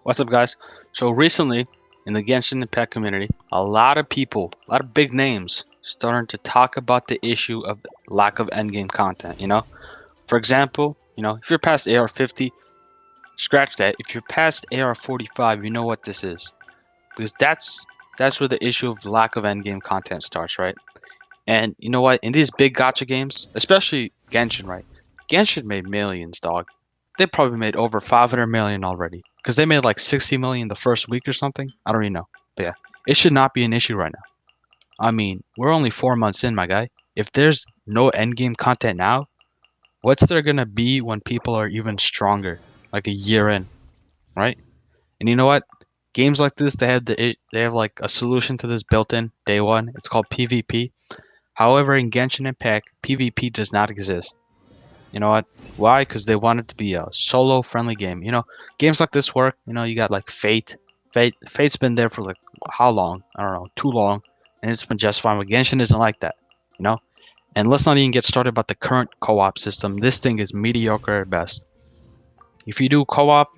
What's up, guys? So recently, in the Genshin Impact community, a lot of people, a lot of big names, starting to talk about the issue of lack of endgame content. For example, if you're past AR 50, scratch that. If you're past AR 45, you know what this is, because that's where the issue of lack of endgame content starts, right? And you know what? In these big gotcha games, especially Genshin, right? Genshin made millions, dog. They probably made over 500 million already. Because they made like 60 million the first week or something. I don't even know. But yeah, it should not be an issue right now. I mean, we're only 4 months in, my guy. If there's no endgame content now, what's there gonna be when people are even stronger? Like a year in, right? And you know what? Games like this, they have like a solution to this built in day one. It's called PvP. However, in Genshin Impact, PvP does not exist. You know what? Why? Because they want it to be a solo friendly game. Games like this work. You got like Fate. Fate's been there for like how long? I don't know, too long, and it's been just fine. But Genshin isn't like that. You know. And let's not even get started about the current co-op system. This thing is mediocre at best. If you do co-op,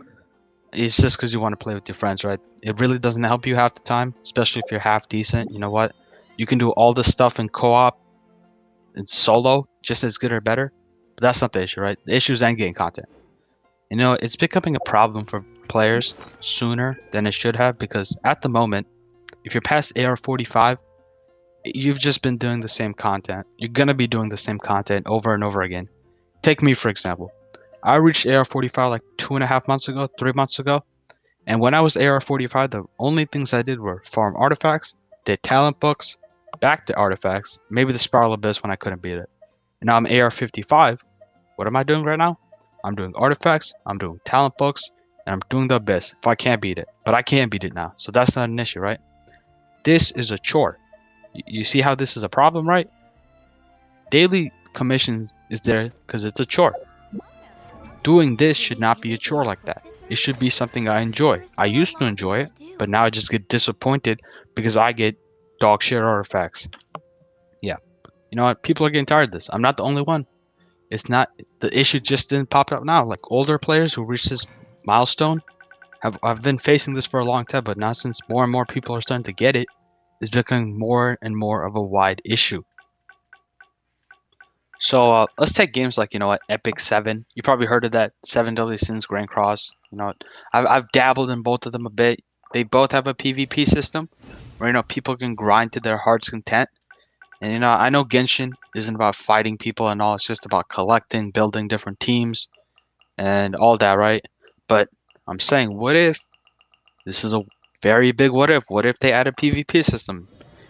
it's just because you want to play with your friends, right? It really doesn't help you half the time, especially if you're half decent. You know what? You can do all this stuff in co-op and solo just as good or better. But that's not the issue, right? The issue is endgame content. It's becoming a problem for players sooner than it should have because at the moment, if you're past AR 45, you've just been doing the same content. You're gonna be doing the same content over and over again. Take me for example. I reached AR 45 like 2.5 months ago, 3 months ago, and when I was AR 45, the only things I did were farm artifacts, did talent books, back to artifacts, maybe the Spiral Abyss when I couldn't beat it. And now I'm AR 55. What am I doing right now? I'm doing artifacts, I'm doing talent books, and I'm doing the abyss if I can't beat it. But I can beat it now, so that's not an issue, right? This is a chore. You see how this is a problem, right? Daily commission is there because it's a chore. Doing this should not be a chore like that. It should be something I enjoy. I used to enjoy it, but now I just get disappointed because I get dog shit artifacts. Yeah. You know what? People are getting tired of this. I'm not the only one. It's not the issue just didn't pop up now. Like older players who reach this milestone have been facing this for a long time, but now since more and more people are starting to get it, it's becoming more and more of a wide issue. So let's take games like Epic Seven. You probably heard of that Seven Deadly Sins Grand Cross. I've dabbled in both of them a bit. They both have a PvP system where people can grind to their heart's content. And I know Genshin isn't about fighting people and all. It's just about collecting, building different teams, and all that, right? But I'm saying, what if this is a very big what if? What if they add a PvP system?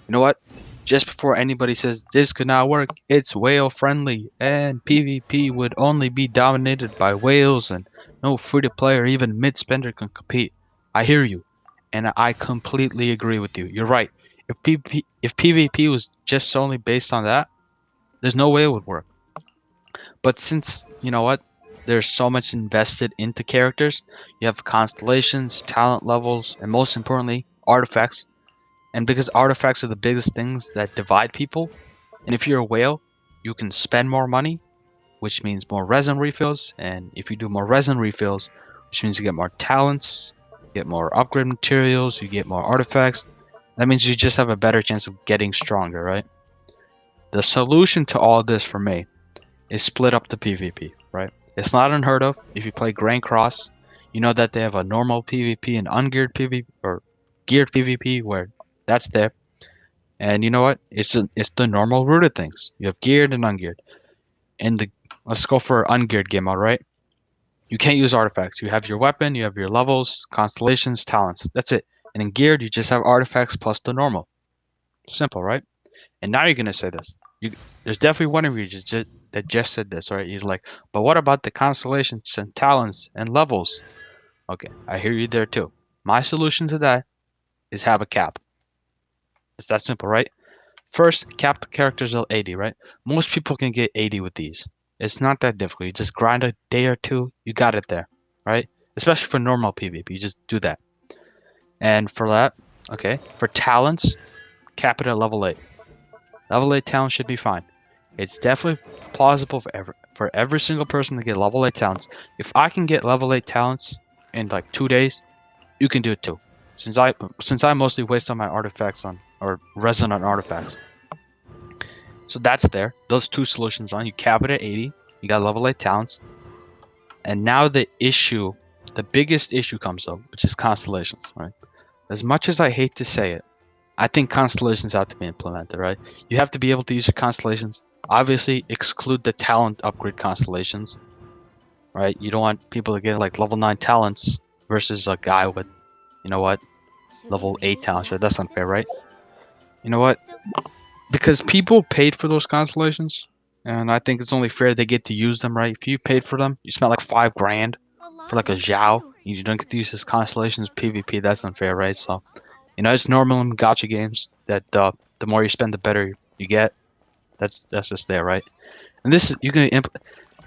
You know what? Just before anybody says this could not work, it's whale friendly and PvP would only be dominated by whales and no free to play or even mid spender can compete. I hear you, and I completely agree with you. You're right. If PvP was just solely based on that, there's no way it would work. But since, you know what, there's so much invested into characters, you have constellations, talent levels, and most importantly, artifacts. And because artifacts are the biggest things that divide people, and if you're a whale, you can spend more money, which means more resin refills. And if you do more resin refills, which means you get more talents, get more upgrade materials, you get more artifacts. That means you just have a better chance of getting stronger, right? The solution to all this for me is split up the PvP, right? It's not unheard of. If you play Grand Cross, you know that they have a normal PvP and ungeared PvP or geared PvP where that's there. And you know what? It's the normal root of things. You have geared and ungeared. And the let's go for ungeared game mode, right? You can't use artifacts. You have your weapon, you have your levels, constellations, talents. That's it. And in geared, you just have artifacts plus the normal. Simple, right? And now you're gonna say this. There's definitely one of you that just said this, right? You're like, but what about the constellations and talents and levels? Okay, I hear you there too. My solution to that is have a cap. It's that simple, right? First, cap the characters at 80, right? Most people can get 80 with these. It's not that difficult. You just grind a day or two, you got it there, right? Especially for normal PvP, you just do that. And for that, okay, for talents, cap it at level 8. Level 8 talents should be fine. It's definitely plausible for every single person to get level 8 talents. If I can get level 8 talents in like 2 days, you can do it too. Since I mostly waste on my artifacts on or resin on artifacts. So that's there. Those two solutions on. You cap it at 80. You got level 8 talents. And now the biggest issue comes up, which is constellations, right? As much as I hate to say it, I think constellations have to be implemented, right? You have to be able to use your constellations. Obviously, exclude the talent upgrade constellations, right? You don't want people to get like level 9 talents versus a guy with, you know what, Should we level 8 really be talents, right? heading That's unfair, this right? way? You know Are we what? still? Because people paid for those constellations, and I think it's only fair they get to use them, right? If you paid for them, you spent like 5 grand A for lot like a left to Zhao, do. you don't get to use his constellations PvP. That's unfair, right? So, it's normal in gacha games that the more you spend, the better you get. That's just there, right? And this is you can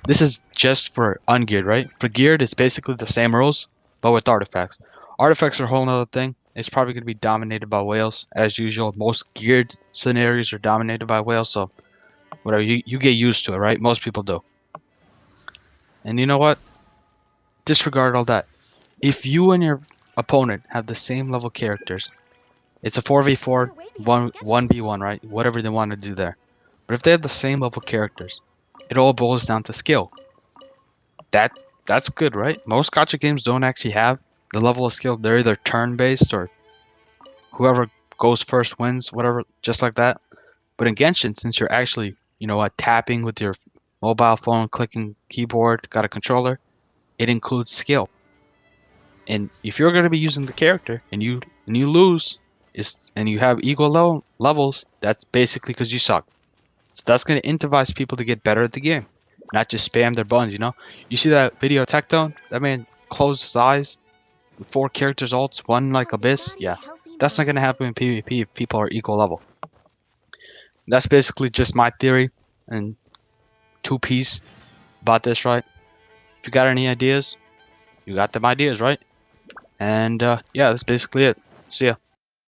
this is just for ungeared, right? For geared, it's basically the same rules, but with artifacts. Artifacts are a whole nother thing. It's probably going to be dominated by whales, as usual. Most geared scenarios are dominated by whales, so whatever, you get used to it, right? Most people do. And you know what? Disregard all that. If you and your opponent have the same level characters, it's a 4v4, We're way behind 1v1, right? Whatever they want to do there. But if they have the same level characters, it all boils down to skill. That's good, right? Most gacha games don't actually have the level of skill. They're either turn-based or whoever goes first wins, whatever, just like that. But in Genshin, since you're actually, tapping with your mobile phone, clicking keyboard, got a controller, it includes skill. And if you're going to be using the character and you lose, and you have equal levels, that's basically because you suck. So that's going to incentivize people to get better at the game, not just spam their buttons. You see that video of Tectone? That man closed his eyes with 4 characters ults, one like Healthy Abyss. body, Yeah, healthy that's not mind. going to happen in PvP if people are equal level. That's basically just my theory and two piece about this, right? If you got any ideas, you got them ideas, right? And yeah, that's basically it. See ya.